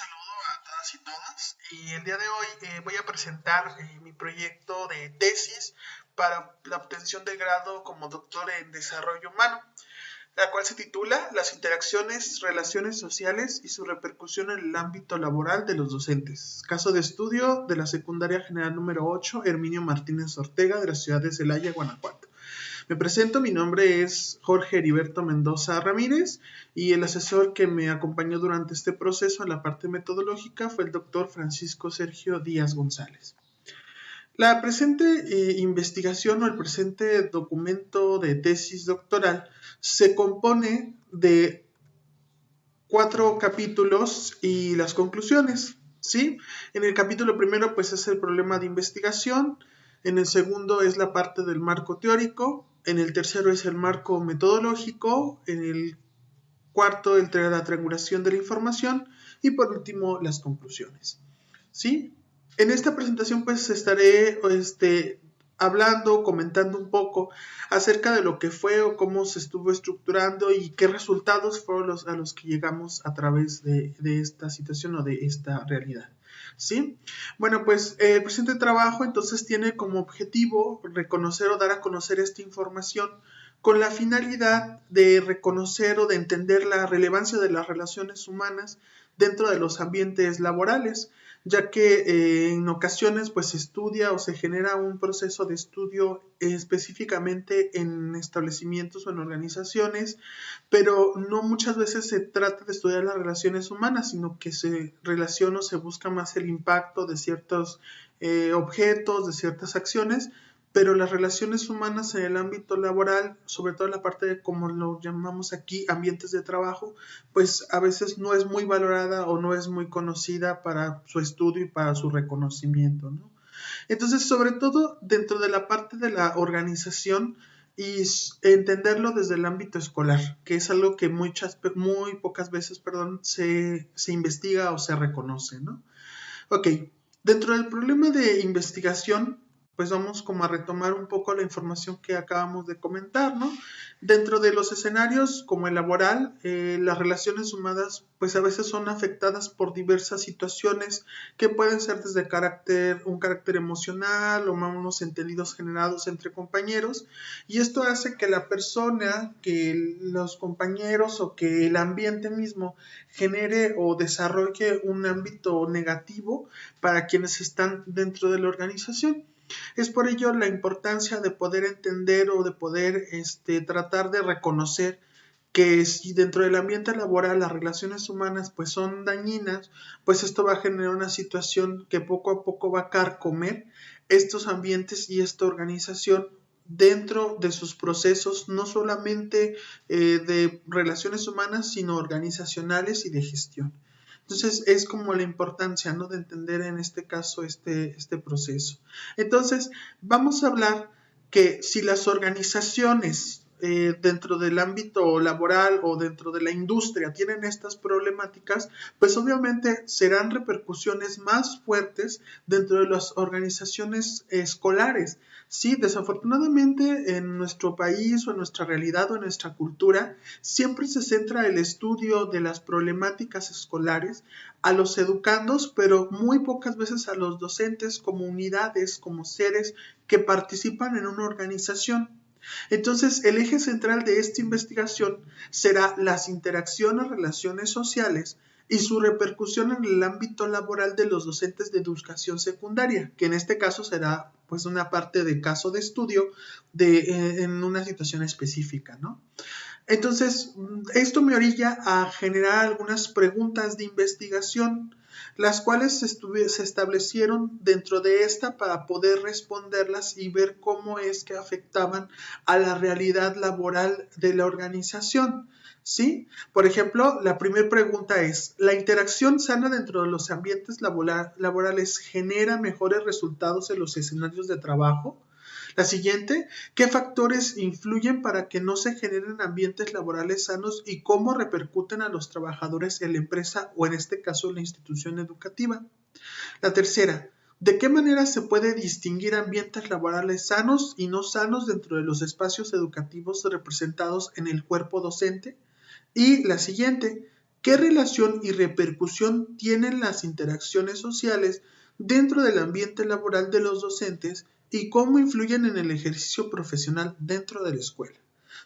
saludo a todas y todas y el día de hoy voy a presentar mi proyecto de tesis para la obtención del grado como doctor en desarrollo humano, la cual se titula Las interacciones, relaciones sociales y su repercusión en el ámbito laboral de los docentes. Caso de estudio de la Secundaria General número 8, Herminio Martínez Ortega, de la ciudad de Celaya, Guanajuato. Me presento, mi nombre es Jorge Heriberto Mendoza Ramírez y el asesor que me acompañó durante este proceso en la parte metodológica fue el doctor Francisco Sergio Díaz González. La presente investigación o el presente documento de tesis doctoral se compone de 4 capítulos y las conclusiones, ¿sí? En el capítulo primero pues es el problema de investigación, en el segundo es la parte del marco teórico, en el tercero es el marco metodológico, en el cuarto la triangulación de la información y por último las conclusiones, ¿sí? En esta presentación pues estaré hablando, comentando un poco acerca de lo que fue o cómo se estuvo estructurando y qué resultados fueron a los que llegamos a través de esta situación o de esta realidad, ¿sí? Bueno, pues el presente trabajo entonces tiene como objetivo reconocer o dar a conocer esta información con la finalidad de reconocer o de entender la relevancia de las relaciones humanas dentro de los ambientes laborales, ya que en ocasiones pues se estudia o se genera un proceso de estudio específicamente en establecimientos o en organizaciones, pero no muchas veces se trata de estudiar las relaciones humanas, sino que se relaciona o se busca más el impacto de ciertos objetos, de ciertas acciones, pero las relaciones humanas en el ámbito laboral, sobre todo en la parte de, como lo llamamos aquí, ambientes de trabajo, pues a veces no es muy valorada o no es muy conocida para su estudio y para su reconocimiento, ¿no? Entonces, sobre todo dentro de la parte de la organización y entenderlo desde el ámbito escolar, que es algo que muy pocas veces, se investiga o se reconoce, ¿no? Ok, dentro del problema de investigación, pues vamos como a retomar un poco la información que acabamos de comentar, ¿no? Dentro de los escenarios como el laboral, las relaciones humanas pues a veces son afectadas por diversas situaciones que pueden ser desde un carácter emocional o unos entendidos generados entre compañeros, y esto hace que la persona, que los compañeros o que el ambiente mismo genere o desarrolle un ámbito negativo para quienes están dentro de la organización. Es por ello la importancia de poder entender o de poder tratar de reconocer que si dentro del ambiente laboral las relaciones humanas pues son dañinas, pues esto va a generar una situación que poco a poco va a carcomer estos ambientes y esta organización dentro de sus procesos, no solamente de relaciones humanas, sino organizacionales y de gestión. Entonces es como la importancia, ¿no?, de entender en este caso este proceso. Entonces vamos a hablar que si las organizaciones dentro del ámbito laboral o dentro de la industria tienen estas problemáticas, pues obviamente serán repercusiones más fuertes dentro de las organizaciones escolares. Sí, desafortunadamente en nuestro país o en nuestra realidad o en nuestra cultura siempre se centra el estudio de las problemáticas escolares a los educandos, pero muy pocas veces a los docentes como unidades, como seres que participan en una organización. Entonces, el eje central de esta investigación será las interacciones, relaciones sociales y su repercusión en el ámbito laboral de los docentes de educación secundaria, que en este caso será pues una parte de caso de estudio en una situación específica, ¿no? Entonces, esto me orilla a generar algunas preguntas de investigación, las cuales se establecieron dentro de esta para poder responderlas y ver cómo es que afectaban a la realidad laboral de la organización, ¿sí? Por ejemplo, la primera pregunta es, ¿la interacción sana dentro de los ambientes laborales genera mejores resultados en los escenarios de trabajo? La siguiente, ¿qué factores influyen para que no se generen ambientes laborales sanos y cómo repercuten a los trabajadores en la empresa o en este caso en la institución educativa? La tercera, ¿de qué manera se puede distinguir ambientes laborales sanos y no sanos dentro de los espacios educativos representados en el cuerpo docente? Y la siguiente, ¿Qué relación y repercusión tienen las interacciones sociales dentro del ambiente laboral de los docentes y cómo influyen en el ejercicio profesional dentro de la escuela?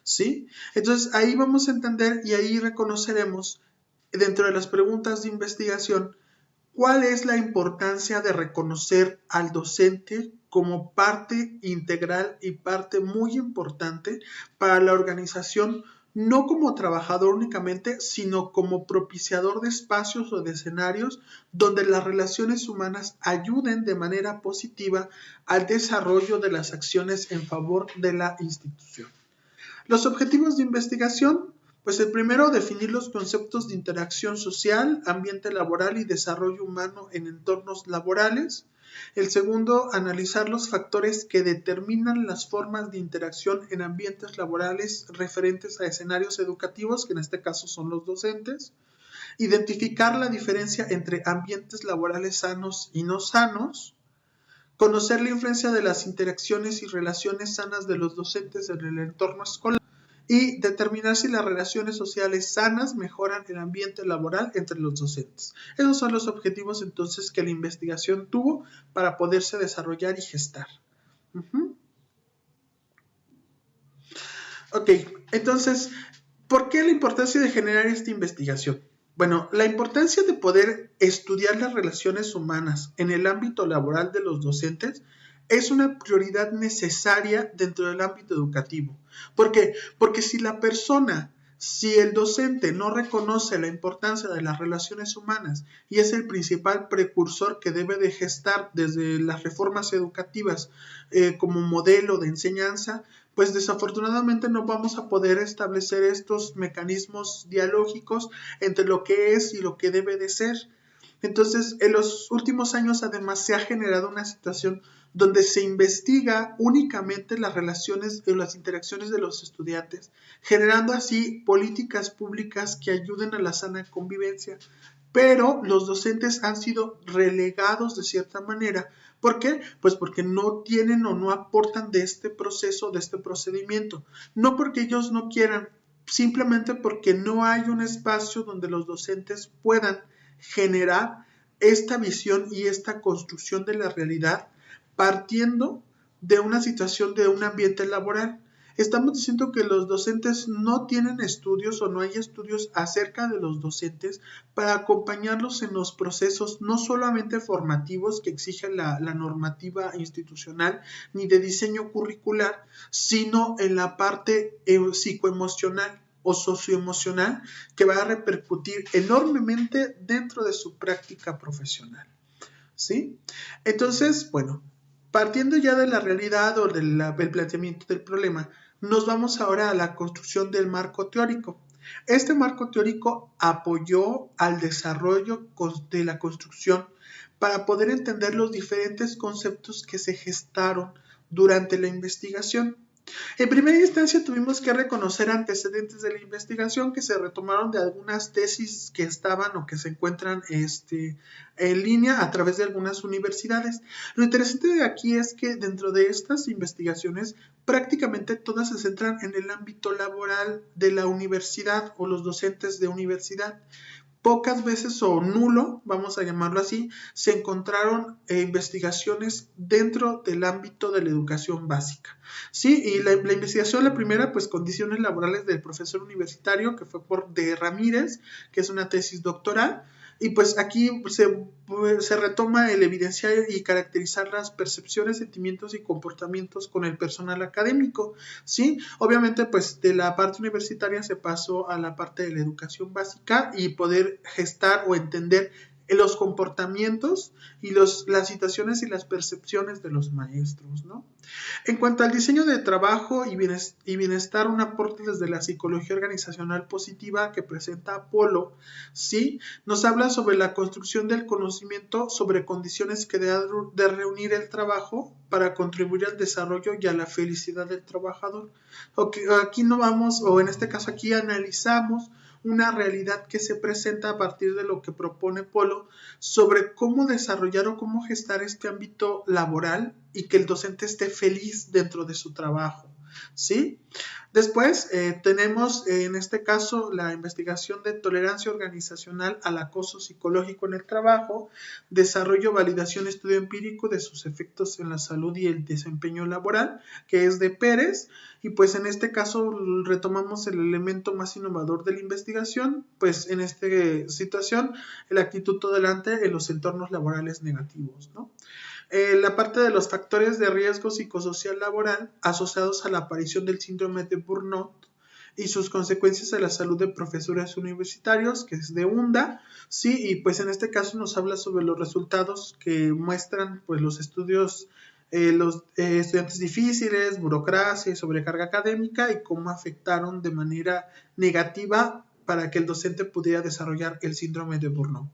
¿Sí? Entonces ahí vamos a entender y ahí reconoceremos dentro de las preguntas de investigación cuál es la importancia de reconocer al docente como parte integral y parte muy importante para la organización, no como trabajador únicamente, sino como propiciador de espacios o de escenarios donde las relaciones humanas ayuden de manera positiva al desarrollo de las acciones en favor de la institución. Los objetivos de investigación, pues el primero, definir los conceptos de interacción social, ambiente laboral y desarrollo humano en entornos laborales. El segundo, analizar los factores que determinan las formas de interacción en ambientes laborales referentes a escenarios educativos, que en este caso son los docentes. Identificar la diferencia entre ambientes laborales sanos y no sanos. Conocer la influencia de las interacciones y relaciones sanas de los docentes en el entorno escolar y determinar si las relaciones sociales sanas mejoran el ambiente laboral entre los docentes. Esos son los objetivos entonces que la investigación tuvo para poderse desarrollar y gestar. Ok, entonces, ¿por qué la importancia de generar esta investigación? Bueno, la importancia de poder estudiar las relaciones humanas en el ámbito laboral de los docentes es una prioridad necesaria dentro del ámbito educativo. ¿Por qué? Porque si el docente no reconoce la importancia de las relaciones humanas y es el principal precursor que debe de gestar desde las reformas educativas como modelo de enseñanza, pues desafortunadamente no vamos a poder establecer estos mecanismos dialógicos entre lo que es y lo que debe de ser. Entonces, en los últimos años además se ha generado una situación donde se investiga únicamente las relaciones y las interacciones de los estudiantes, generando así políticas públicas que ayuden a la sana convivencia. Pero los docentes han sido relegados de cierta manera. ¿Por qué? Pues porque no tienen o no aportan de este proceso, de este procedimiento. No porque ellos no quieran, simplemente porque no hay un espacio donde los docentes puedan generar esta visión y esta construcción de la realidad partiendo de una situación de un ambiente laboral. Estamos diciendo que los docentes no tienen estudios o no hay estudios acerca de los docentes para acompañarlos en los procesos no solamente formativos que exige la normativa institucional ni de diseño curricular, sino en la parte psicoemocional o socioemocional que va a repercutir enormemente dentro de su práctica profesional. ¿Sí? Entonces, bueno, partiendo ya de la realidad o del planteamiento del problema, nos vamos ahora a la construcción del marco teórico. Este marco teórico apoyó al desarrollo de la construcción para poder entender los diferentes conceptos que se gestaron durante la investigación. En primera instancia tuvimos que reconocer antecedentes de la investigación que se retomaron de algunas tesis que estaban o que se encuentran en línea a través de algunas universidades. Lo interesante de aquí es que dentro de estas investigaciones prácticamente todas se centran en el ámbito laboral de la universidad o los docentes de universidad. Pocas veces o nulo, vamos a llamarlo así, se encontraron investigaciones dentro del ámbito de la educación básica. Sí, y la investigación, la primera, pues condiciones laborales del profesor universitario, que fue por de Ramírez, que es una tesis doctoral, y pues aquí se retoma el evidenciar y caracterizar las percepciones, sentimientos y comportamientos con el personal académico, ¿sí? Obviamente, pues de la parte universitaria se pasó a la parte de la educación básica y poder gestar o entender los comportamientos y las situaciones y las percepciones de los maestros, ¿no? En cuanto al diseño de trabajo y bienestar, un aporte desde la psicología organizacional positiva que presenta Apolo, ¿sí? Nos habla sobre la construcción del conocimiento sobre condiciones que deben de reunir el trabajo para contribuir al desarrollo y a la felicidad del trabajador. Aquí no vamos, o en este caso aquí analizamos una realidad que se presenta a partir de lo que propone Polo sobre cómo desarrollar o cómo gestar este ámbito laboral y que el docente esté feliz dentro de su trabajo. ¿sí? Después tenemos en este caso la investigación de tolerancia organizacional al acoso psicológico en el trabajo, desarrollo, validación, estudio empírico de sus efectos en la salud y el desempeño laboral, que es de Pérez, y pues en este caso retomamos el elemento más innovador de la investigación, pues en esta situación la actitud tolerante en los entornos laborales negativos, ¿no? La parte de los factores de riesgo psicosocial laboral asociados a la aparición del síndrome de burnout y sus consecuencias a la salud de profesores universitarios, que es de UNDA, sí, y pues en este caso nos habla sobre los resultados que muestran pues los estudios, los estudiantes difíciles, burocracia y sobrecarga académica y cómo afectaron de manera negativa para que el docente pudiera desarrollar el síndrome de burnout.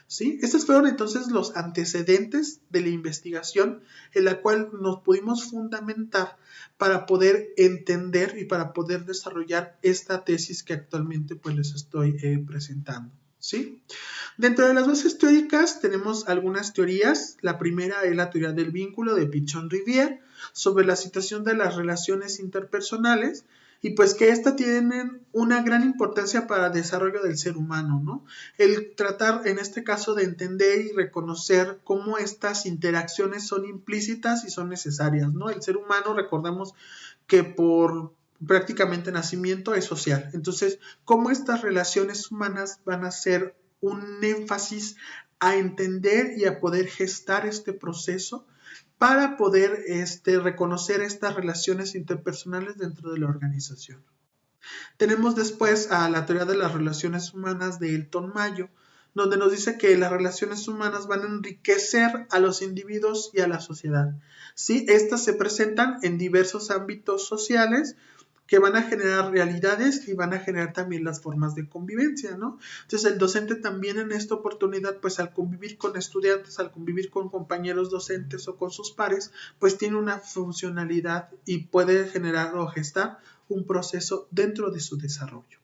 ¿Sí? Estos fueron entonces los antecedentes de la investigación en la cual nos pudimos fundamentar para poder entender y para poder desarrollar esta tesis que actualmente pues les estoy presentando. ¿Sí? Dentro de las bases teóricas tenemos algunas teorías. La primera es la teoría del vínculo de Pichon-Rivière sobre la situación de las relaciones interpersonales y pues que esta tienen una gran importancia para el desarrollo del ser humano, ¿no? El tratar en este caso de entender y reconocer cómo estas interacciones son implícitas y son necesarias, ¿no? El ser humano, recordemos que por prácticamente nacimiento es social. Entonces, cómo estas relaciones humanas van a ser un énfasis a entender y a poder gestar este proceso para poder reconocer estas relaciones interpersonales dentro de la organización. Tenemos después a la teoría de las relaciones humanas de Elton Mayo, donde nos dice que las relaciones humanas van a enriquecer a los individuos y a la sociedad. ¿Sí? Estas se presentan en diversos ámbitos sociales que van a generar realidades y van a generar también las formas de convivencia, ¿no? Entonces el docente también en esta oportunidad, pues al convivir con estudiantes, al convivir con compañeros docentes o con sus pares, pues tiene una funcionalidad y puede generar o gestar un proceso dentro de su desarrollo.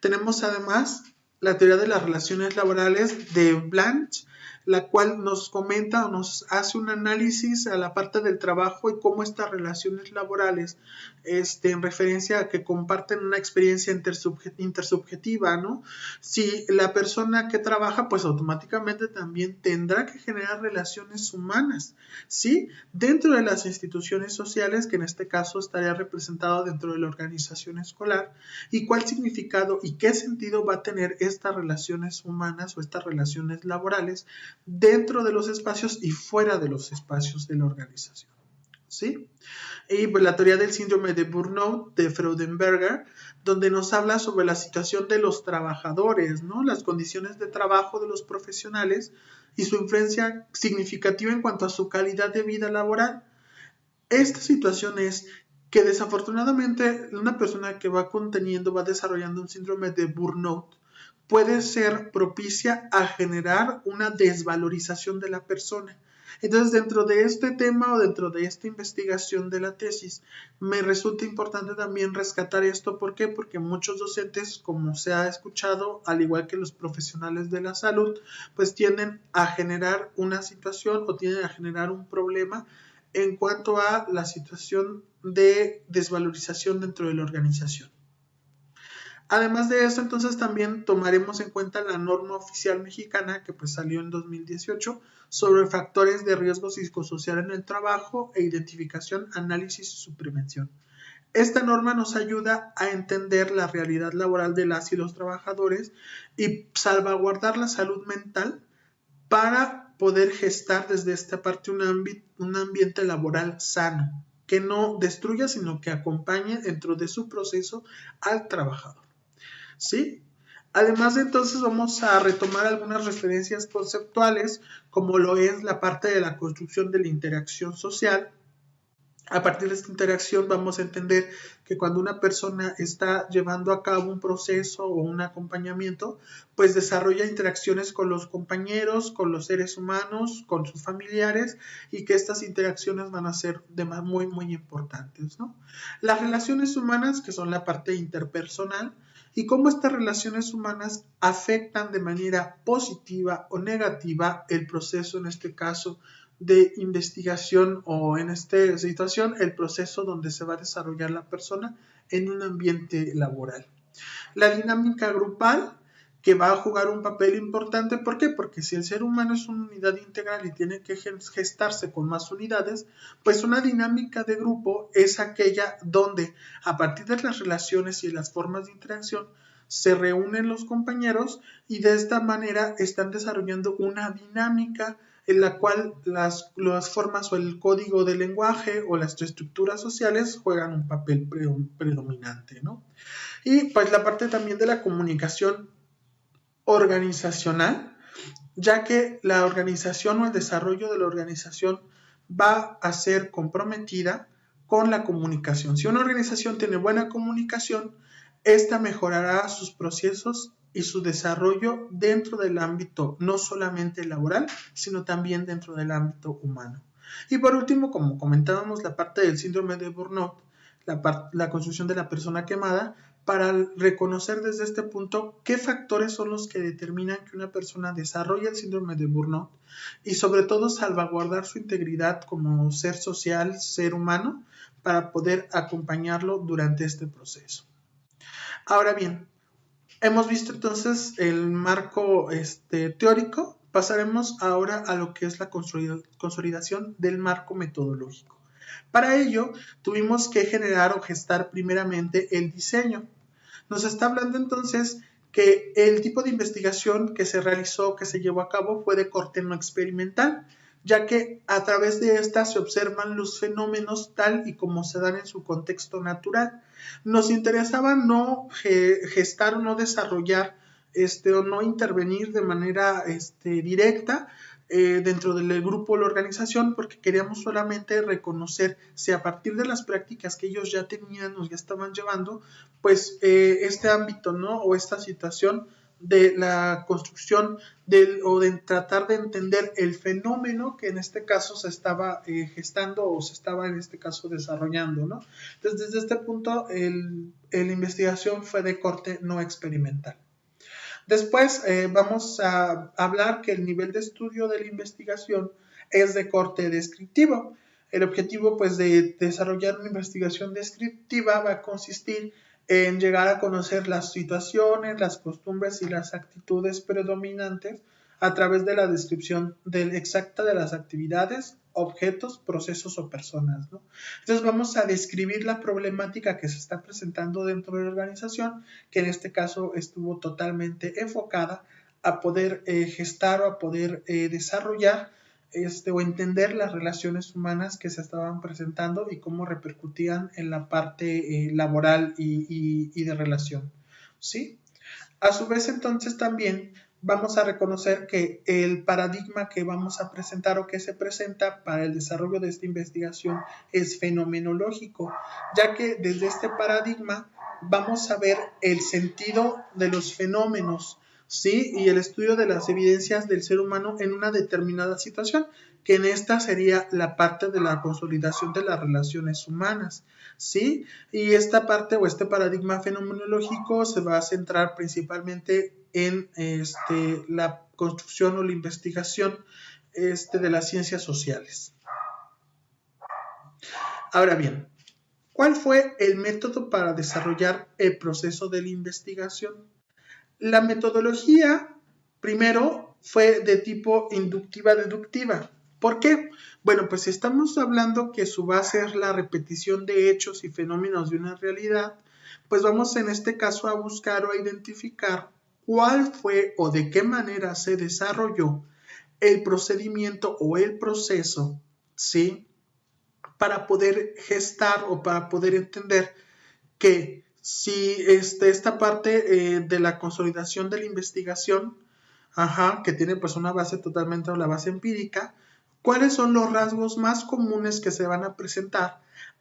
Tenemos además la teoría de las relaciones laborales de Blanch, la cual nos comenta o nos hace un análisis a la parte del trabajo y cómo estas relaciones laborales, en referencia a que comparten una experiencia intersubjetiva, ¿no? Si la persona que trabaja, pues automáticamente también tendrá que generar relaciones humanas, ¿sí? Dentro de las instituciones sociales, que en este caso estaría representado dentro de la organización escolar, y cuál significado y qué sentido va a tener estas relaciones humanas o estas relaciones laborales dentro de los espacios y fuera de los espacios de la organización. ¿Sí? Y pues, la teoría del síndrome de burnout de Freudenberger, donde nos habla sobre la situación de los trabajadores, ¿no? Las condiciones de trabajo de los profesionales y su influencia significativa en cuanto a su calidad de vida laboral. Esta situación es que desafortunadamente una persona que va desarrollando un síndrome de burnout, puede ser propicia a generar una desvalorización de la persona. Entonces, dentro de este tema o dentro de esta investigación de la tesis, me resulta importante también rescatar esto. ¿Por qué? Porque muchos docentes, como se ha escuchado, al igual que los profesionales de la salud, pues tienden a generar una situación o tienden a generar un problema en cuanto a la situación de desvalorización dentro de la organización. Además de eso, entonces también tomaremos en cuenta la norma oficial mexicana que pues salió en 2018 sobre factores de riesgo psicosocial en el trabajo e identificación, análisis y su prevención. Esta norma nos ayuda a entender la realidad laboral de las y los trabajadores y salvaguardar la salud mental para poder gestar desde esta parte un ambiente laboral sano, que no destruya, sino que acompañe dentro de su proceso al trabajador. ¿Sí? Además de entonces vamos a retomar algunas referencias conceptuales, como lo es la parte de la construcción de la interacción social. A partir de esta interacción vamos a entender que cuando una persona está llevando a cabo un proceso o un acompañamiento, pues desarrolla interacciones con los compañeros, con los seres humanos, con sus familiares, y que estas interacciones van a ser muy, muy importantes, ¿no? Las relaciones humanas, que son la parte interpersonal, y cómo estas relaciones humanas afectan de manera positiva o negativa el proceso, en este caso, de investigación o en esta situación el proceso donde se va a desarrollar la persona en un ambiente laboral. La dinámica grupal que va a jugar un papel importante. ¿Por qué? Porque si el ser humano es una unidad integral y tiene que gestarse con más unidades, pues una dinámica de grupo es aquella donde a partir de las relaciones y las formas de interacción se reúnen los compañeros y de esta manera están desarrollando una dinámica en la cual las formas o el código del lenguaje o las estructuras sociales juegan un papel predominante, ¿no? Y pues la parte también de la comunicación organizacional, ya que la organización o el desarrollo de la organización va a ser comprometida con la comunicación. Si una organización tiene buena comunicación, esta mejorará sus procesos y su desarrollo dentro del ámbito no solamente laboral, sino también dentro del ámbito humano. Y por último, como comentábamos, la parte del síndrome de burnout, la construcción de la persona quemada, para reconocer desde este punto qué factores son los que determinan que una persona desarrolle el síndrome de burnout y sobre todo salvaguardar su integridad como ser social, ser humano, para poder acompañarlo durante este proceso. Ahora bien, hemos visto entonces el marco teórico, pasaremos ahora a lo que es la consolidación del marco metodológico. Para ello, tuvimos que generar o gestar primeramente el diseño. Nos está hablando entonces que el tipo de investigación que se realizó, que se llevó a cabo, fue de corte no experimental, ya que a través de esta se observan los fenómenos tal y como se dan en su contexto natural. Nos interesaba no gestar o no desarrollar o no intervenir de manera directa dentro del grupo o la organización, porque queríamos solamente reconocer si a partir de las prácticas que ellos ya tenían o ya estaban llevando, pues este ámbito, ¿no? O esta situación de la construcción o de tratar de entender el fenómeno que en este caso se estaba gestando o se estaba en este caso desarrollando, ¿no? Entonces, desde este punto, la investigación fue de corte no experimental. Después vamos a hablar que el nivel de estudio de la investigación es de corte descriptivo. El objetivo pues, de desarrollar una investigación descriptiva va a consistir en llegar a conocer las situaciones, las costumbres y las actitudes predominantes a través de la descripción exacta de las actividades, objetos, procesos o personas, ¿no? Entonces vamos a describir la problemática que se está presentando dentro de la organización, que en este caso estuvo totalmente enfocada a poder gestar o a poder desarrollar o entender las relaciones humanas que se estaban presentando y cómo repercutían en la parte laboral y de relación, ¿sí? A su vez, entonces, también vamos a reconocer que el paradigma que vamos a presentar o que se presenta para el desarrollo de esta investigación es fenomenológico, ya que desde este paradigma vamos a ver el sentido de los fenómenos, ¿sí? Y el estudio de las evidencias del ser humano en una determinada situación, que en esta sería la parte de la consolidación de las relaciones humanas, ¿sí? Y esta parte o este paradigma fenomenológico se va a centrar principalmente en la construcción o la investigación de las ciencias sociales. Ahora bien, ¿cuál fue el método para desarrollar el proceso de la investigación? La metodología, primero, fue de tipo inductiva-deductiva. ¿Por qué? Bueno, pues si estamos hablando que su base es la repetición de hechos y fenómenos de una realidad, pues vamos en este caso a buscar o a identificar cuál fue o de qué manera se desarrolló el procedimiento o el proceso, ¿sí? Para poder gestar o para poder entender que si esta parte de la consolidación de la investigación, que tiene pues una base totalmente o la base empírica, ¿cuáles son los rasgos más comunes que se van a presentar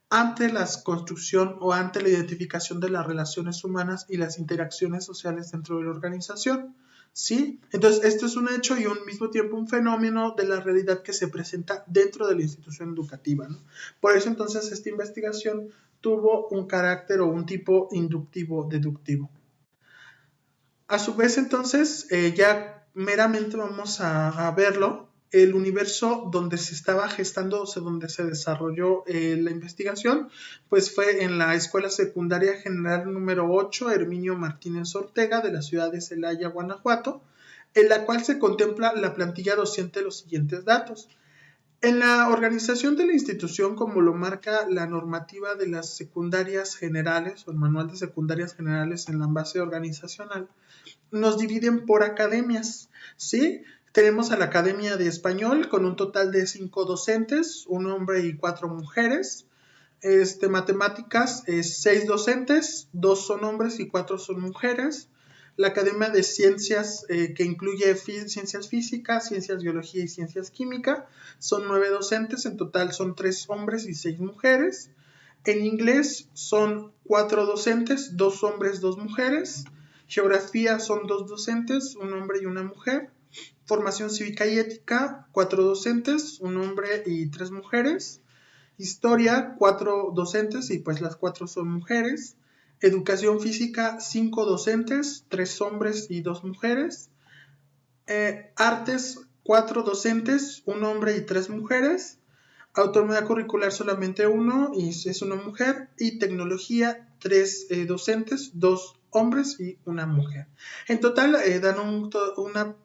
ante la construcción o ante la identificación de las relaciones humanas y las interacciones sociales dentro de la organización? ¿Sí? Entonces, esto es un hecho y al mismo tiempo un fenómeno de la realidad que se presenta dentro de la institución educativa, ¿no? Por eso, entonces, esta investigación tuvo un carácter o un tipo inductivo-deductivo. A su vez, entonces, ya meramente vamos a verlo el universo donde se estaba gestando, o sea, donde se desarrolló la investigación, pues fue en la Escuela Secundaria General número 8, Herminio Martínez Ortega, de la ciudad de Celaya, Guanajuato, en la cual se contempla la plantilla docente de los siguientes datos. En la organización de la institución, como lo marca la normativa de las secundarias generales o el manual de secundarias generales en la base organizacional, nos dividen por academias, ¿sí? Tenemos a la Academia de Español con un total de 5 docentes, un hombre y 4 mujeres. Matemáticas, 6 docentes, 2 son hombres y 4 son mujeres. La Academia de Ciencias, que incluye ciencias físicas, ciencias biología y ciencias química, son 9 docentes, en total son 3 hombres y 6 mujeres. En inglés son 4 docentes, 2 hombres, 2 mujeres. Geografía son 2 docentes, un hombre y una mujer. Formación cívica y ética, 4 docentes, un hombre y 3 mujeres. Historia, 4 docentes y pues las 4 son mujeres. Educación física, 5 docentes, 3 hombres y 2 mujeres. Artes, 4 docentes, un hombre y 3 mujeres. Autonomía curricular solamente 1 y es una mujer. Y tecnología, 3 docentes, 2 hombres y una mujer. En total dan una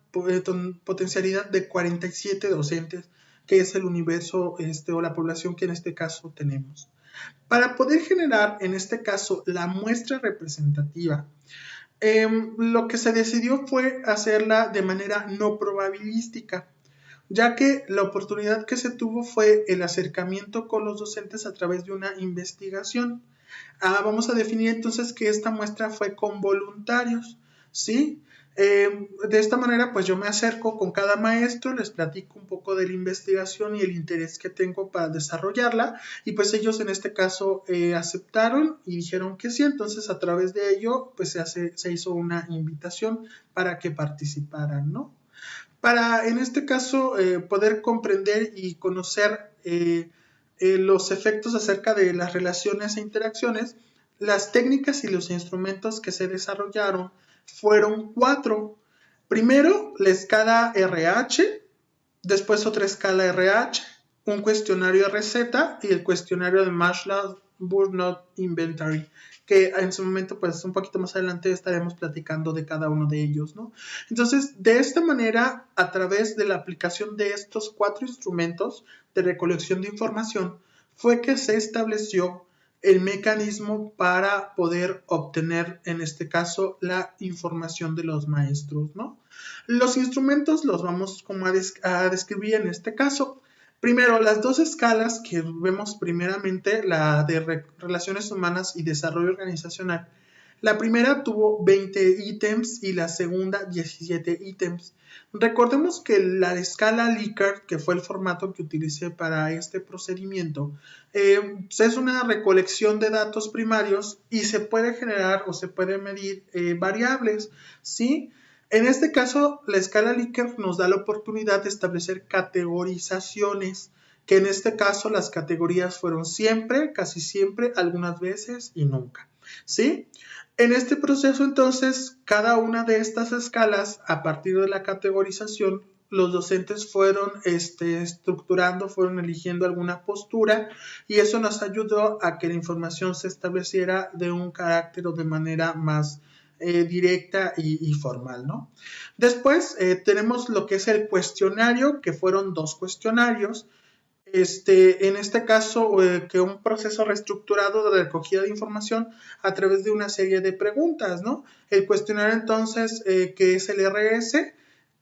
potencialidad de 47 docentes, que es el universo o la población que en este caso tenemos. Para poder generar, en este caso, la muestra representativa, lo que se decidió fue hacerla de manera no probabilística, ya que la oportunidad que se tuvo fue el acercamiento con los docentes a través de una investigación. Vamos a definir entonces que esta muestra fue con voluntarios, ¿sí? De esta manera, pues yo me acerco con cada maestro, les platico un poco de la investigación y el interés que tengo para desarrollarla, y pues ellos en este caso aceptaron y dijeron que sí. Entonces a través de ello, pues se hizo una invitación para que participaran, ¿no? Para, en este caso, poder comprender y conocer los efectos acerca de las relaciones e interacciones, las técnicas y los instrumentos que se desarrollaron fueron 4. Primero, la escala RH, después otra escala RH, un cuestionario RZ y el cuestionario de Marshall-Burnett Inventory, que en su momento, pues un poquito más adelante estaremos platicando de cada uno de ellos, ¿no? Entonces, de esta manera, a través de la aplicación de estos 4 instrumentos de recolección de información, fue que se estableció el mecanismo para poder obtener, en este caso, la información de los maestros, ¿no? Los instrumentos los vamos como a describir en este caso. Primero, las 2 escalas que vemos primeramente, la de relaciones humanas y desarrollo organizacional. La primera tuvo 20 ítems y la segunda 17 ítems. Recordemos que la escala Likert, que fue el formato que utilicé para este procedimiento, es una recolección de datos primarios y se puede generar o se puede medir variables, ¿sí? En este caso, la escala Likert nos da la oportunidad de establecer categorizaciones, que en este caso las categorías fueron siempre, casi siempre, algunas veces y nunca, ¿sí? En este proceso, entonces, cada una de estas escalas, a partir de la categorización, los docentes fueron estructurando, fueron eligiendo alguna postura, y eso nos ayudó a que la información se estableciera de un carácter o de manera más directa y formal, ¿no? Después tenemos lo que es el cuestionario, que fueron 2 cuestionarios. En este caso, que un proceso reestructurado de recogida de información a través de una serie de preguntas, ¿no? El cuestionario entonces, que es el RS,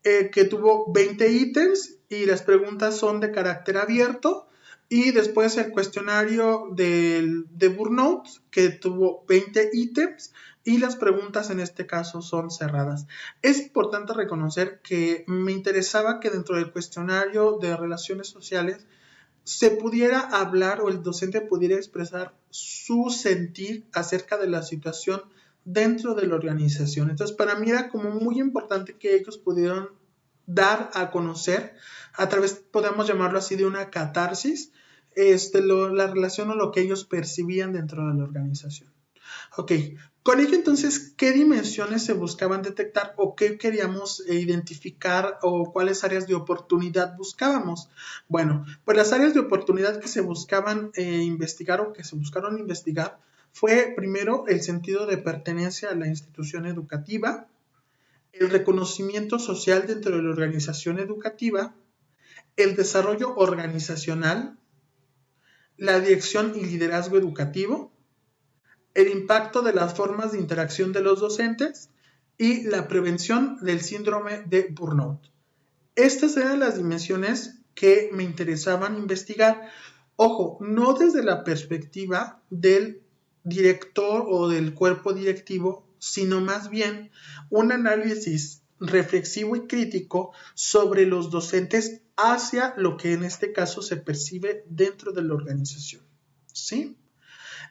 que tuvo 20 ítems y las preguntas son de carácter abierto, y después el cuestionario de Burnout, que tuvo 20 ítems y las preguntas en este caso son cerradas. Es importante reconocer que me interesaba que dentro del cuestionario de relaciones sociales se pudiera hablar o el docente pudiera expresar su sentir acerca de la situación dentro de la organización. Entonces, para mí era como muy importante que ellos pudieran dar a conocer, a través, podemos llamarlo así, de una catarsis, la relación o lo que ellos percibían dentro de la organización. Ok, Con ello, entonces, ¿qué dimensiones se buscaban detectar o qué queríamos identificar o cuáles áreas de oportunidad buscábamos? Bueno, pues las áreas de oportunidad que se buscaban investigar o que se buscaron investigar fue primero el sentido de pertenencia a la institución educativa, el reconocimiento social dentro de la organización educativa, el desarrollo organizacional, la dirección y liderazgo educativo, el impacto de las formas de interacción de los docentes y la prevención del síndrome de burnout. Estas eran las dimensiones que me interesaban investigar. Ojo, no desde la perspectiva del director o del cuerpo directivo, sino más bien un análisis reflexivo y crítico sobre los docentes hacia lo que en este caso se percibe dentro de la organización. ¿Sí?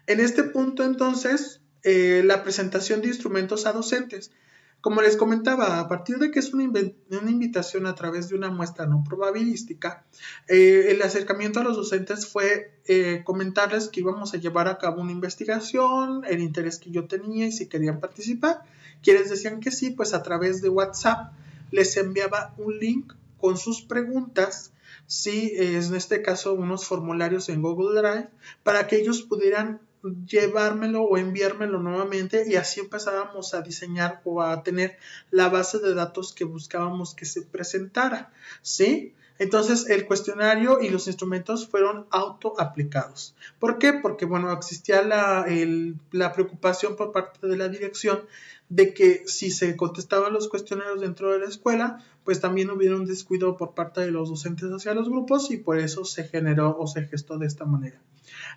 En este punto, entonces, la presentación de instrumentos a docentes. Como les comentaba, a partir de que es una invitación a través de una muestra no probabilística, el acercamiento a los docentes fue comentarles que íbamos a llevar a cabo una investigación, el interés que yo tenía y si querían participar. Quienes decían que sí, pues a través de WhatsApp les enviaba un link con sus preguntas, sí, en este caso unos formularios en Google Drive, para que ellos pudieran llevármelo o enviármelo nuevamente y así empezábamos a diseñar o a tener la base de datos que buscábamos que se presentara, ¿sí? Entonces el cuestionario y los instrumentos fueron autoaplicados. ¿Por qué? Porque, bueno, existía la preocupación por parte de la dirección de que si se contestaban los cuestionarios dentro de la escuela, pues también hubiera un descuido por parte de los docentes hacia los grupos y por eso se generó o se gestó de esta manera.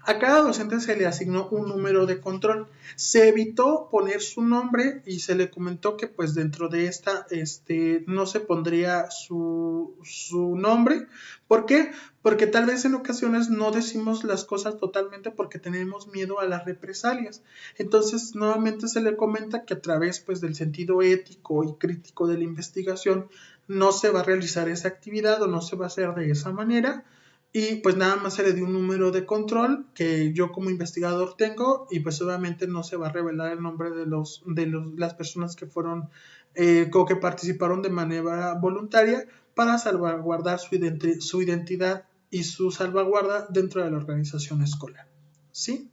A cada docente se le asignó un número de control. Se evitó poner su nombre y se le comentó que pues dentro de esta no se pondría su nombre. ¿Por qué? Porque tal vez en ocasiones no decimos las cosas totalmente porque tenemos miedo a las represalias. Entonces nuevamente se le comenta que a través pues del sentido ético y crítico de la investigación no se va a realizar esa actividad o no se va a hacer de esa manera. Y pues nada más se le dio un número de control que yo como investigador tengo y pues obviamente no se va a revelar el nombre de las personas que fueron o que participaron de manera voluntaria para salvaguardar su identidad y su salvaguarda dentro de la organización escolar. ¿Sí?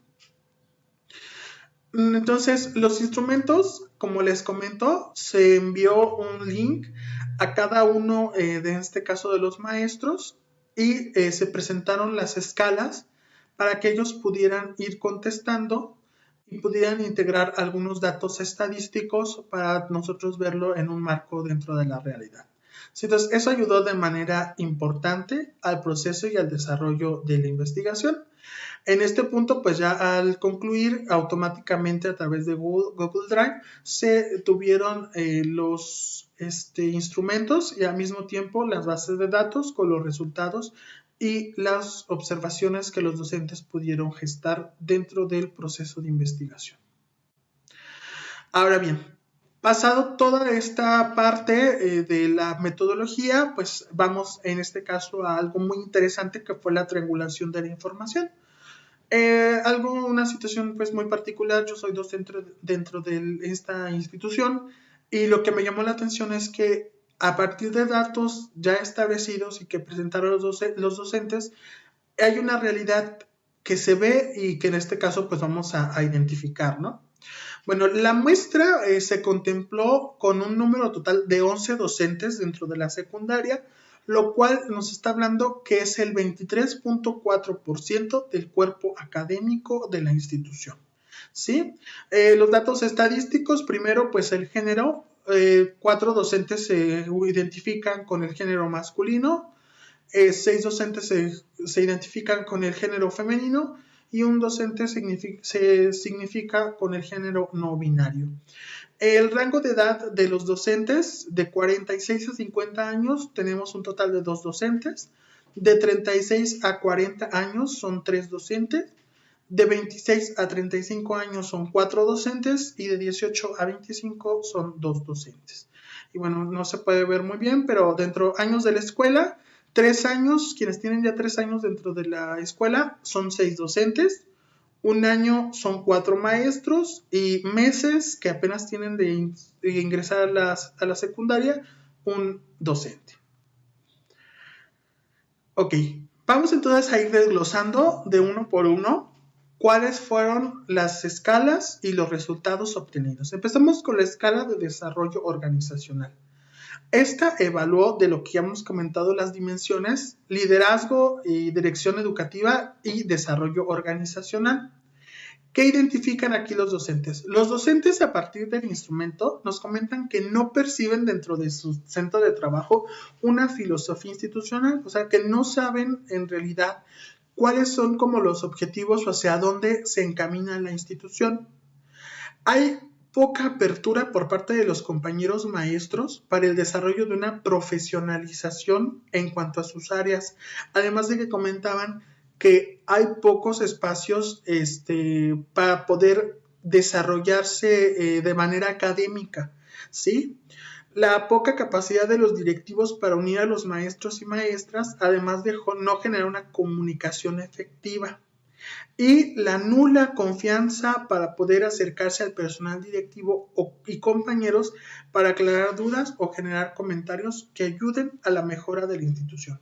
Entonces, los instrumentos, como les comento, se envió un link a cada uno de este caso de los maestros y se presentaron las escalas para que ellos pudieran ir contestando y pudieran integrar algunos datos estadísticos para nosotros verlo en un marco dentro de la realidad. Entonces, eso ayudó de manera importante al proceso y al desarrollo de la investigación. En este punto, pues ya al concluir, automáticamente a través de Google Drive se tuvieron los instrumentos y al mismo tiempo las bases de datos con los resultados y las observaciones que los docentes pudieron gestar dentro del proceso de investigación. Ahora bien, pasado toda esta parte de la metodología, pues vamos en este caso a algo muy interesante que fue la triangulación de la información. Una situación pues muy particular, yo soy docente dentro de esta institución y lo que me llamó la atención es que a partir de datos ya establecidos y que presentaron los docentes, hay una realidad que se ve y que en este caso pues vamos a identificar, ¿no? Bueno, la muestra se contempló con un número total de 11 docentes dentro de la secundaria, lo cual nos está hablando que es el 23.4% del cuerpo académico de la institución. ¿Sí? Los datos estadísticos, primero, pues el género, 4 docentes se identifican con el género masculino, 6 docentes se identifican con el género femenino y un docente se significa con el género no binario. El rango de edad de los docentes, de 46 a 50 años, tenemos un total de 2 docentes. De 36 a 40 años son 3 docentes. De 26 a 35 años son 4 docentes y de 18 a 25 son 2 docentes. Y bueno, no se puede ver muy bien, pero dentro años de la escuela, 3 años, quienes tienen ya 3 años dentro de la escuela son 6 docentes. Un año son 4 maestros y meses que apenas tienen de ingresar a la secundaria, un docente. Ok, vamos entonces a ir desglosando de uno por uno cuáles fueron las escalas y los resultados obtenidos. Empezamos con la escala de desarrollo organizacional. Esta evaluó, de lo que ya hemos comentado, las dimensiones liderazgo y dirección educativa y desarrollo organizacional. ¿Qué identifican aquí los docentes? Los docentes, a partir del instrumento, nos comentan que no perciben dentro de su centro de trabajo una filosofía institucional, o sea, que no saben en realidad cuáles son como los objetivos o hacia dónde se encamina la institución. Hay poca apertura por parte de los compañeros maestros para el desarrollo de una profesionalización en cuanto a sus áreas, además de que comentaban que hay pocos espacios para poder desarrollarse de manera académica, ¿sí? La poca capacidad de los directivos para unir a los maestros y maestras, además de no generar una comunicación efectiva. Y la nula confianza para poder acercarse al personal directivo y compañeros para aclarar dudas o generar comentarios que ayuden a la mejora de la institución.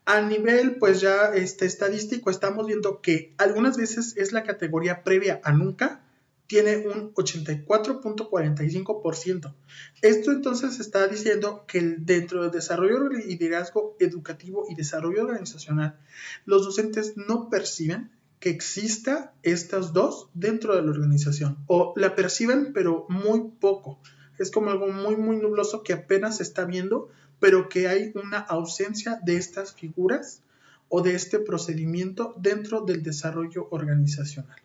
A nivel pues ya estadístico estamos viendo que algunas veces es la categoría previa a nunca, tiene un 84.45%. Esto entonces está diciendo que dentro del desarrollo y liderazgo educativo y desarrollo organizacional, los docentes no perciben que exista estas dos dentro de la organización, o la perciben pero muy poco. Es como algo muy muy nubloso que apenas se está viendo, pero que hay una ausencia de estas figuras o de este procedimiento dentro del desarrollo organizacional.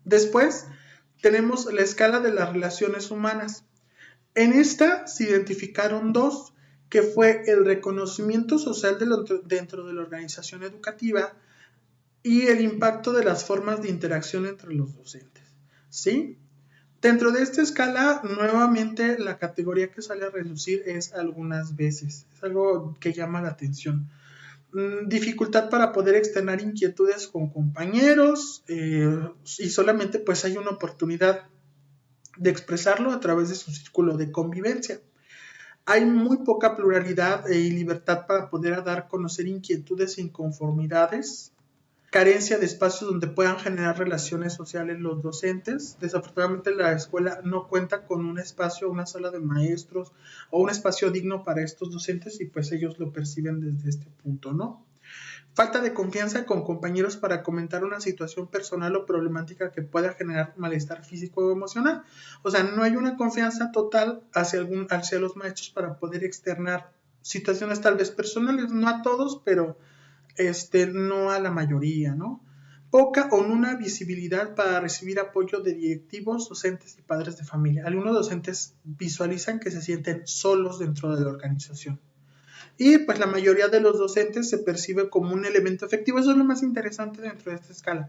Después tenemos la escala de las relaciones humanas. En esta se identificaron dos, que fue el reconocimiento social dentro de la organización educativa y el impacto de las formas de interacción entre los docentes, ¿sí? Dentro de esta escala, nuevamente la categoría que sale a reducir es algunas veces. Es algo que llama la atención. Dificultad para poder externar inquietudes con compañeros y solamente pues hay una oportunidad de expresarlo a través de su círculo de convivencia. Hay muy poca pluralidad y libertad para poder dar a conocer inquietudes e inconformidades, carencia de espacios donde puedan generar relaciones sociales los docentes. Desafortunadamente la escuela no cuenta con un espacio, una sala de maestros o un espacio digno para estos docentes y pues ellos lo perciben desde este punto, ¿no? Falta de confianza con compañeros para comentar una situación personal o problemática que pueda generar malestar físico o emocional. O sea, no hay una confianza total hacia los maestros para poder externar situaciones tal vez personales, no a todos, pero no a la mayoría, ¿no? Poca o nula visibilidad para recibir apoyo de directivos, docentes y padres de familia. Algunos docentes visualizan que se sienten solos dentro de la organización. Y pues la mayoría de los docentes se percibe como un elemento efectivo. Eso es lo más interesante dentro de esta escala.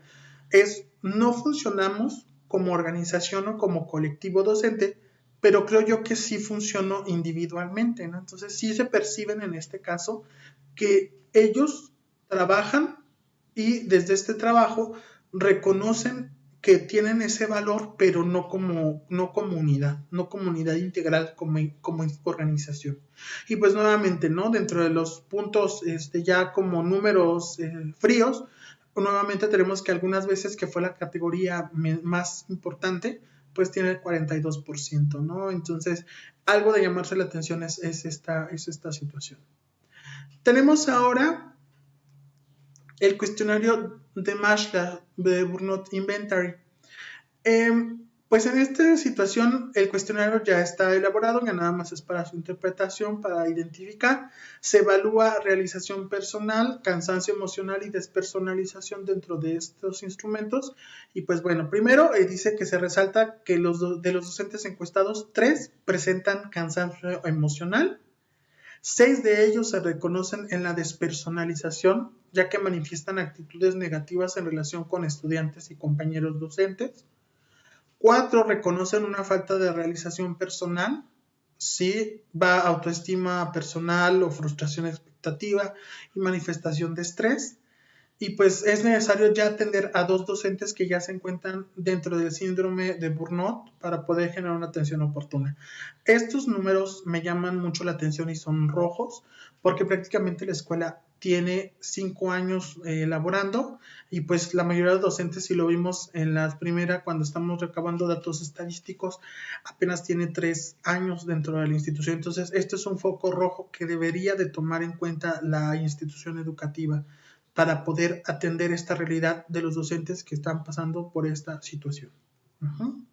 No funcionamos como organización o como colectivo docente, pero creo yo que sí funcionó individualmente, ¿no? Entonces sí se perciben en este caso que ellos trabajan y desde este trabajo reconocen que tienen ese valor, pero no como unidad integral como organización. Y pues nuevamente, ¿no? Dentro de los puntos ya como números fríos, nuevamente tenemos que algunas veces que fue la categoría más importante, pues tiene el 42%, ¿no? Entonces, algo de llamarse la atención es esta situación. Tenemos ahora el cuestionario de Marshall de Burnout Inventory. Pues en esta situación el cuestionario ya está elaborado, ya nada más es para su interpretación, para identificar. Se evalúa realización personal, cansancio emocional y despersonalización dentro de estos instrumentos. Y pues bueno, primero dice que se resalta que de los docentes encuestados, 3 presentan cansancio emocional. 6 de ellos se reconocen en la despersonalización, ya que manifiestan actitudes negativas en relación con estudiantes y compañeros docentes. 4 reconocen una falta de realización personal, sí, va autoestima personal o frustración expectativa y manifestación de estrés. y pues es necesario ya atender a 2 docentes que ya se encuentran dentro del síndrome de burnout para poder generar una atención oportuna. Estos números me llaman mucho la atención y son rojos porque prácticamente la escuela tiene 5 años laborando y pues la mayoría de docentes, si lo vimos en la primera cuando estamos recabando datos estadísticos, apenas tiene 3 años dentro de la institución. Entonces, este es un foco rojo que debería de tomar en cuenta la institución educativa para poder atender esta realidad de los docentes que están pasando por esta situación. Uh-huh.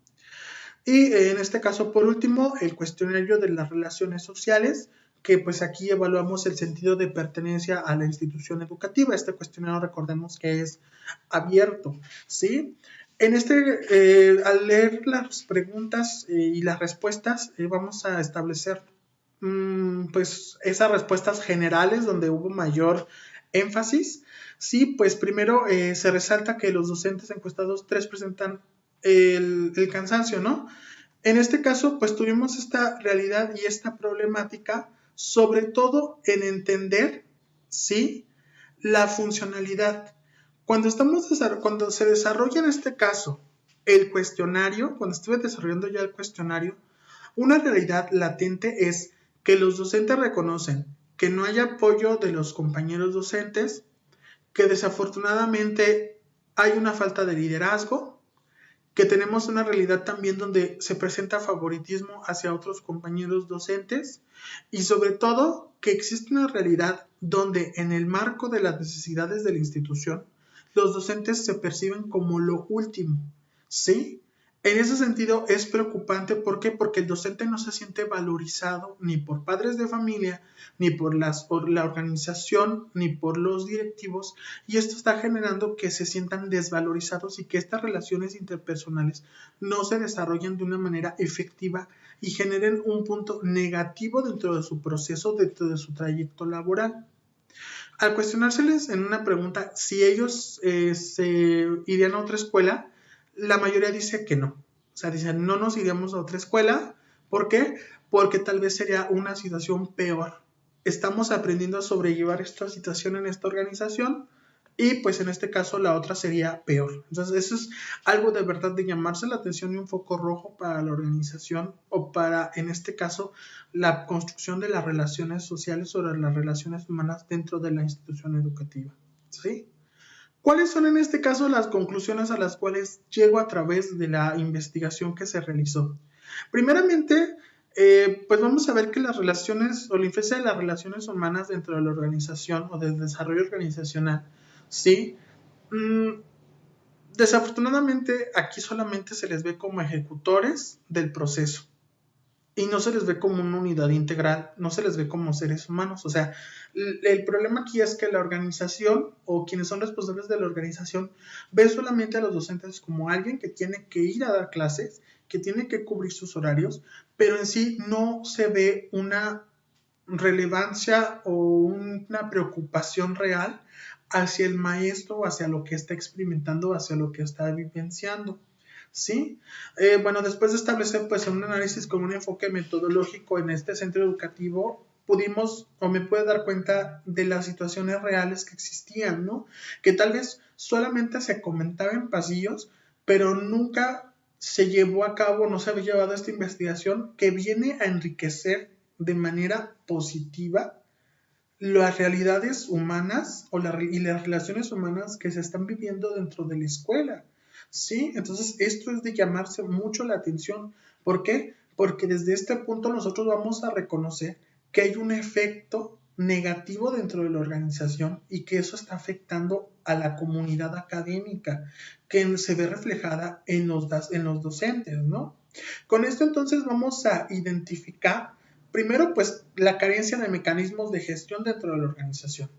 Y en este caso, por último, el cuestionario de las relaciones sociales, que pues aquí evaluamos el sentido de pertenencia a la institución educativa. Este cuestionario, recordemos que es abierto, ¿sí? En al leer las preguntas y las respuestas, vamos a establecer pues esas respuestas generales donde hubo mayor énfasis. Sí, pues primero se resalta que los docentes encuestados 3 presentan el cansancio, ¿no? En este caso, pues tuvimos esta realidad y esta problemática, sobre todo en entender, ¿sí?, la funcionalidad. Cuando se desarrolla en este caso el cuestionario, cuando estuve desarrollando ya el cuestionario, una realidad latente es que los docentes reconocen que no hay apoyo de los compañeros docentes, que desafortunadamente hay una falta de liderazgo, que tenemos una realidad también donde se presenta favoritismo hacia otros compañeros docentes y sobre todo que existe una realidad donde en el marco de las necesidades de la institución los docentes se perciben como lo último, ¿sí? En ese sentido es preocupante, ¿por qué? Porque el docente no se siente valorizado ni por padres de familia, ni por la organización, ni por los directivos, y esto está generando que se sientan desvalorizados y que estas relaciones interpersonales no se desarrollen de una manera efectiva y generen un punto negativo dentro de su proceso, dentro de su trayecto laboral. Al cuestionárseles en una pregunta si ellos se irían a otra escuela, la mayoría dice que no. O sea, dicen, no nos iríamos a otra escuela. ¿Por qué? Porque tal vez sería una situación peor. Estamos aprendiendo a sobrellevar esta situación en esta organización y pues en este caso la otra sería peor. Entonces eso es algo de verdad de llamarse la atención y un foco rojo para la organización o para, en este caso, la construcción de las relaciones sociales o las relaciones humanas dentro de la institución educativa. ¿Sí? ¿Cuáles son en este caso las conclusiones a las cuales llego a través de la investigación que se realizó? Primeramente, pues vamos a ver que las relaciones o la influencia de las relaciones humanas dentro de la organización o del desarrollo organizacional, ¿sí? Desafortunadamente aquí solamente se les ve como ejecutores del proceso y no se les ve como una unidad integral, no se les ve como seres humanos. O sea, el problema aquí es que la organización o quienes son responsables de la organización ven solamente a los docentes como alguien que tiene que ir a dar clases, que tiene que cubrir sus horarios, pero en sí no se ve una relevancia o una preocupación real hacia el maestro o hacia lo que está experimentando, hacia lo que está vivenciando. ¿Sí? Bueno, después de establecer pues un análisis con un enfoque metodológico en este centro educativo, pudimos o me pude dar cuenta de las situaciones reales que existían, ¿no? Que tal vez solamente se comentaba en pasillos, pero nunca se llevó a cabo, no se había llevado esta investigación que viene a enriquecer de manera positiva las realidades humanas y las relaciones humanas que se están viviendo dentro de la escuela. ¿Sí? Entonces esto es de llamarse mucho la atención. ¿Por qué? Porque desde este punto nosotros vamos a reconocer que hay un efecto negativo dentro de la organización y que eso está afectando a la comunidad académica, que se ve reflejada en los docentes, ¿no? Con esto entonces vamos a identificar primero pues la carencia de mecanismos de gestión dentro de la organización.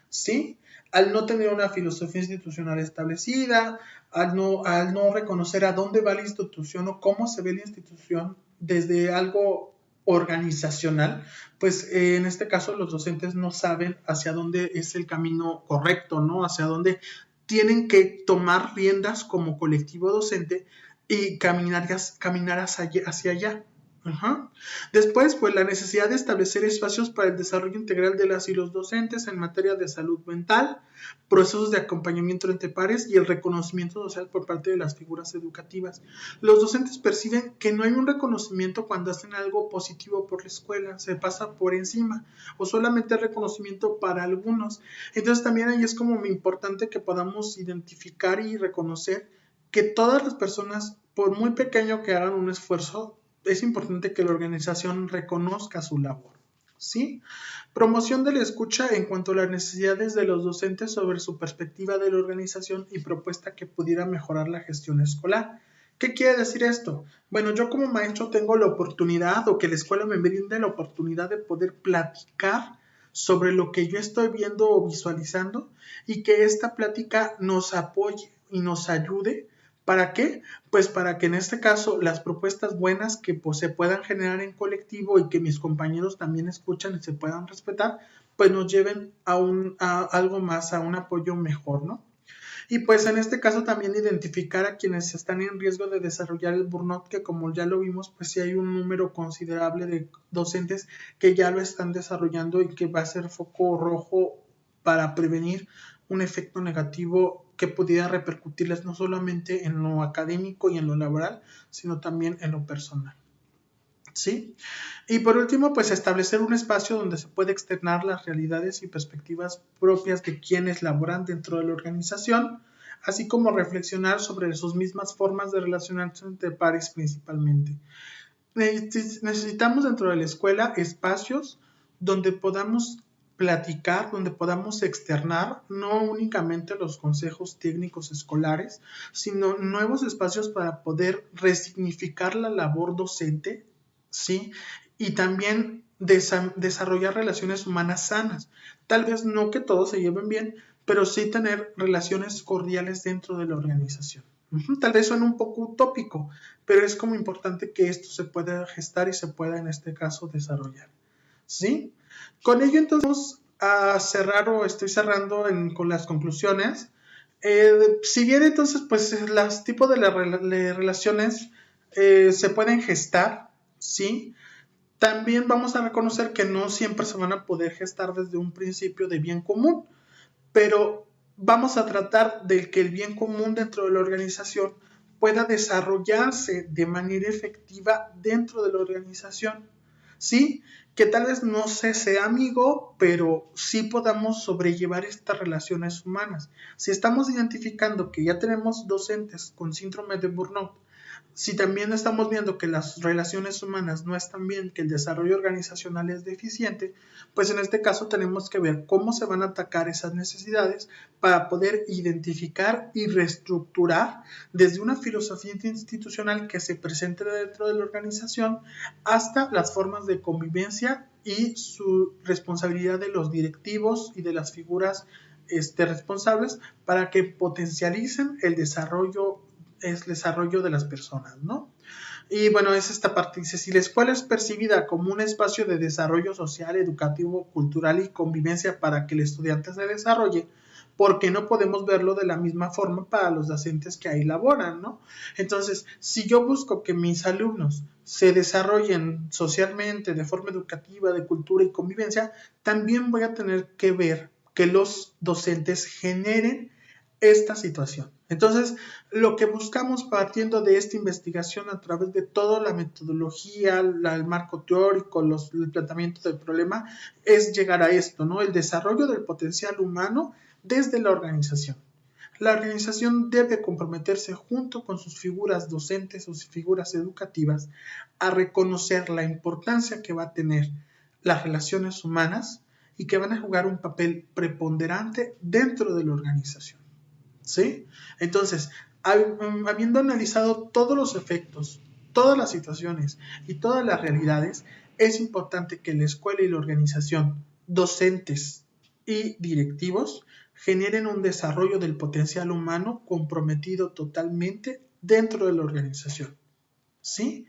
¿Sí? Al no tener una filosofía institucional establecida, al no reconocer a dónde va la institución o cómo se ve la institución desde algo organizacional, pues en este caso los docentes no saben hacia dónde es el camino correcto, ¿no? Hacia dónde tienen que tomar riendas como colectivo docente y caminar hacia allá. Ajá. Después, pues la necesidad de establecer espacios para el desarrollo integral de las y los docentes en materia de salud mental, procesos de acompañamiento entre pares y el reconocimiento social por parte de las figuras educativas. Los docentes perciben que no hay un reconocimiento cuando hacen algo positivo por la escuela, se pasa por encima o solamente el reconocimiento para algunos. Entonces también ahí es como muy importante que podamos identificar y reconocer que todas las personas, por muy pequeño que hagan un esfuerzo, es importante que la organización reconozca su labor. ¿Sí? Promoción de la escucha en cuanto a las necesidades de los docentes sobre su perspectiva de la organización y propuesta que pudiera mejorar la gestión escolar. ¿Qué quiere decir esto? Bueno, yo como maestro tengo la oportunidad o que la escuela me brinde la oportunidad de poder platicar sobre lo que yo estoy viendo o visualizando y que esta plática nos apoye y nos ayude. ¿Para qué? Pues para que en este caso las propuestas buenas que pues, se puedan generar en colectivo y que mis compañeros también escuchan y se puedan respetar, pues nos lleven a algo más, a un apoyo mejor, ¿no? Y pues en este caso también identificar a quienes están en riesgo de desarrollar el burnout, que como ya lo vimos, pues sí hay un número considerable de docentes que ya lo están desarrollando y que va a ser foco rojo para prevenir un efecto negativo que pudiera repercutirles no solamente en lo académico y en lo laboral, sino también en lo personal. ¿Sí? Y por último, pues establecer un espacio donde se puede externar las realidades y perspectivas propias de quienes laboran dentro de la organización, así como reflexionar sobre sus mismas formas de relacionarse entre pares principalmente. Necesitamos dentro de la escuela espacios donde podamos platicar, donde podamos externar no únicamente los consejos técnicos escolares, sino nuevos espacios para poder resignificar la labor docente, ¿sí? Y también desarrollar relaciones humanas sanas. Tal vez no que todos se lleven bien, pero sí tener relaciones cordiales dentro de la organización. Tal vez suene un poco utópico, pero es como importante que esto se pueda gestar y se pueda en este caso desarrollar. ¿Sí? Con ello entonces vamos a cerrar o estoy cerrando con las conclusiones. Si bien entonces pues los tipos de relaciones se pueden gestar, ¿sí? También vamos a reconocer que no siempre se van a poder gestar desde un principio de bien común, pero vamos a tratar de que el bien común dentro de la organización pueda desarrollarse de manera efectiva dentro de la organización. ¿Sí? Que tal vez no se sea amigo, pero sí podamos sobrellevar estas relaciones humanas. Si estamos identificando que ya tenemos docentes con síndrome de burnout, si también estamos viendo que las relaciones humanas no están bien, que el desarrollo organizacional es deficiente, pues en este caso tenemos que ver cómo se van a atacar esas necesidades para poder identificar y reestructurar desde una filosofía institucional que se presente dentro de la organización hasta las formas de convivencia y su responsabilidad de los directivos y de las figuras responsables para que potencialicen el desarrollo de las personas, ¿no? Y bueno, es esta parte, dice, si la escuela es percibida como un espacio de desarrollo social, educativo, cultural y convivencia para que el estudiante se desarrolle, ¿por qué no podemos verlo de la misma forma para los docentes que ahí laboran, ¿no? Entonces, si yo busco que mis alumnos se desarrollen socialmente, de forma educativa, de cultura y convivencia, también voy a tener que ver que los docentes generen esta situación. Entonces, lo que buscamos partiendo de esta investigación a través de toda la metodología, el marco teórico, el planteamiento del problema, es llegar a esto, ¿no? El desarrollo del potencial humano desde la organización. La organización debe comprometerse junto con sus figuras docentes, sus figuras educativas, a reconocer la importancia que va a tener las relaciones humanas y que van a jugar un papel preponderante dentro de la organización. ¿Sí? Entonces, habiendo analizado todos los efectos, todas las situaciones y todas las realidades, es importante que la escuela y la organización, docentes y directivos, generen un desarrollo del potencial humano comprometido totalmente dentro de la organización. ¿Sí?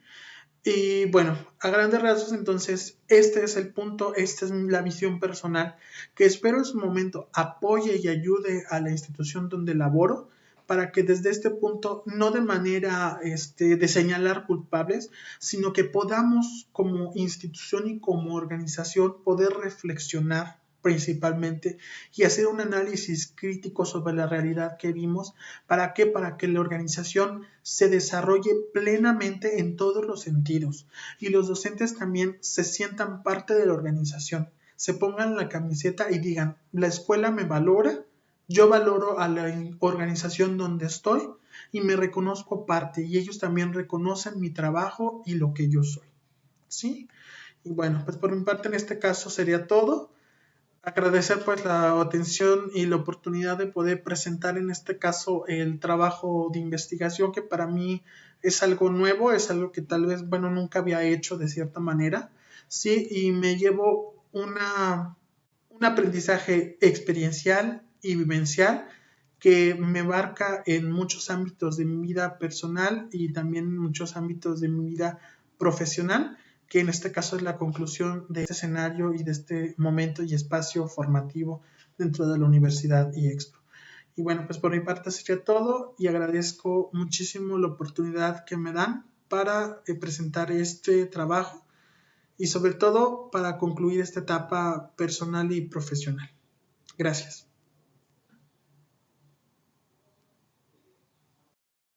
Y bueno, a grandes rasgos entonces este es el punto, esta es la visión personal que espero en su momento apoye y ayude a la institución donde laboro para que desde este punto, no de manera de señalar culpables, sino que podamos como institución y como organización poder reflexionar principalmente y hacer un análisis crítico sobre la realidad que vimos. ¿Para qué? Para que la organización se desarrolle plenamente en todos los sentidos y los docentes también se sientan parte de la organización, se pongan la camiseta y digan, la escuela me valora, yo valoro a la organización donde estoy y me reconozco parte y ellos también reconocen mi trabajo y lo que yo soy. ¿Sí? Y bueno, pues por mi parte en este caso sería todo. Agradecer pues la atención y la oportunidad de poder presentar en este caso el trabajo de investigación que para mí es algo nuevo, es algo que tal vez, bueno, nunca había hecho de cierta manera, sí, y me llevo un aprendizaje experiencial y vivencial que me abarca en muchos ámbitos de mi vida personal y también en muchos ámbitos de mi vida profesional, que en este caso es la conclusión de este escenario y de este momento y espacio formativo dentro de la Universidad IEXPRO. Y bueno, pues por mi parte sería todo y agradezco muchísimo la oportunidad que me dan para presentar este trabajo y sobre todo para concluir esta etapa personal y profesional. Gracias.